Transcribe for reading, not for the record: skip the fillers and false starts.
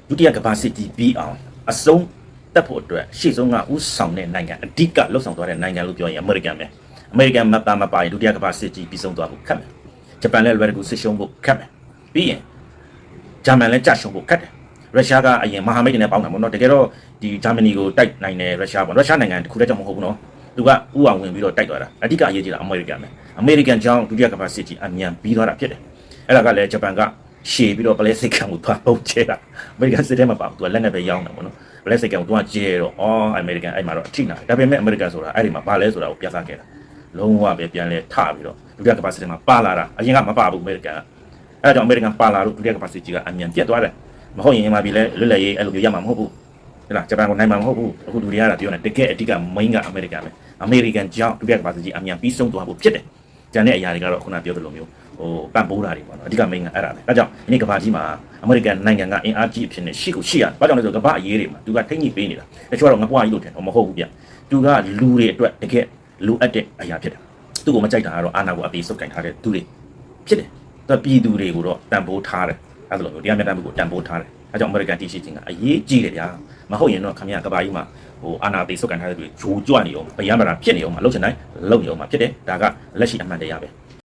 ဒုတိယကမ္ဘာစစ်ကြီးပြီးအောင်အဆုံးတက်ဖို့အတွက်ရှေ့ဆုံးကဥဆောင်တဲ့နိုင်ငံအဓိကလှုပ်ဆောင်သွားတဲ့နိုင်ငံလို့ပြောရင်အမေရိကန်ပဲအမေရိကန်မပါမပါရင်ဒုတိယကမ္ဘာစစ်ကြီးပြီးဆုံးသွားဖို့ခက်မယ်ဂျပန်လည်းလွယ်ကူစစ်ရှုံးဖို့ခက်မယ်ပြီးရင်ဂျာမန်လည်းကြရှုံးဖို့ခက်တယ်ရုရှားကအရင်မဟာမိတ်တွေနဲ့ပေါင်းတာပေါ့နော်တကယ်တော့ဒီဂျာမနီကိုတိုက်နိုင်တယ်ရုရှားပေါ့ရုရှားနိုင်ငံတစ်ခုတည်းကြောင့်မဟုတ်ဘူးနော်သူကဥအောင်ဝင်ပြီးတော့တိုက်သွားတာအဓိကအရေးကြီးတာအမေရိကန်ပဲအမေရိကန်ကြောင့်ဒုတိယကမ္ဘာစစ်ကြီးအမြန်ပြီးသွားတာဖြစ်တယ်အဲ့ဒါကလည်းဂျပန်ကရှေ့ပြီးတော့ပလဲစိတ်ကံကိုသွားပုံချဲတာအမေရိကန်စစ်ထဲမှာပါသူကလက်နဲ့ပဲရောင်းတာပေါ့နော်ပလဲစိတ်ကံကိုသွားကျဲတော့အမေရိကန်အဲ့မှာတော့အထိနာဒါပေမဲ့အမေရိကန်ဆိုတာအဲ့ဒီမှာဘာလဲဆိုတာကိုပြသခဲ့တာလုံးဝပဲပြန်လဲထပြီးတော့ဒုတိယကမ္ဘာစစ်ထဲမှာပါလာတာအရင်ကမပါဘူးအမေရိကန်ကအဲ့ဒါကြောင့်အမေရိကန်ပါလာလို့ဒုတိယကမ္ဘာစစ်ကြီးကအမြန်ပြတ်သွားတယ်မဟုတ်ရင်မှပြီလဲလွတ်လပ်ရေးအဲ့လိုမျိုးရမှာမဟုတ်ဘူးဟဲ့လားဂျပန်ကိုနိုင်မှာမဟုတ်ဘူးအခုလူတွေကပြောနေတကယ်အဓိက main ကအမေရိကန်ပဲအမေရိကန်ကြောင့်ဒုတိယကမ္ဘာစစ်ကြီးအမြန်ပြီးဆုံးသွားဖို့ဖြစ်တယ်ကျန်တဲ့အရာတွေကတော့ခုနပြောသလိုမျိုးပံ့ပိုးတာတွေပေါ့နော်အဓိက main ကအဲ့ဒါပဲဒါကြောင့်ဒီနေ့ကမ္ဘာကြီးမှာအမေရိကန်နိုင်ငံကအင်အားကြီးအဖြစ်နဲ့ရှိကိုရှိရတယ်ဘာကြောင့်လဲဆိုတော့ကမ္ဘာအရေးတွေမှာသူကထိန်းညှိပေးနေတာတချို့ကတော့ငပွားကြီးလို့ထင်တော့မဟုတ်ဘူးဗျသူကလူတွေအတွက်တကယ်လိုအပ်တဲ့အရာဖြစ်တယ်သူ့ကိုမကြိုက်တာကတော့အာဏာကိုအပြေစုပ်ကင်ထားတဲ့သူတွေဖြစ်တယ်သူကပြည်သူတွေကိုတော့တန်ဖိုးထားတယ်အဲ့လိုမျိုးတရားမျှတမှုကိုတန်ဖိုးထားတယ်အဲကြောင့်အမေရိကန်တည်ရှိခြင်းကအရေးကြီးတယ်ဗျာမဟုတ်ရင်တော့ခင်ဗျာကဘာကြီးမှာအာဏာသေးစုပ်ကန်ထားတဲ့သူတွေဂျိုးကြွနေအောင်ဗျာမတာဖြစ်နေအောင်မလှုပ်ချင်တိုင်းလှုပ်နေအောင်ဖြစ်တယ်ဒါကလက်ရှိအမှန်တရားပဲ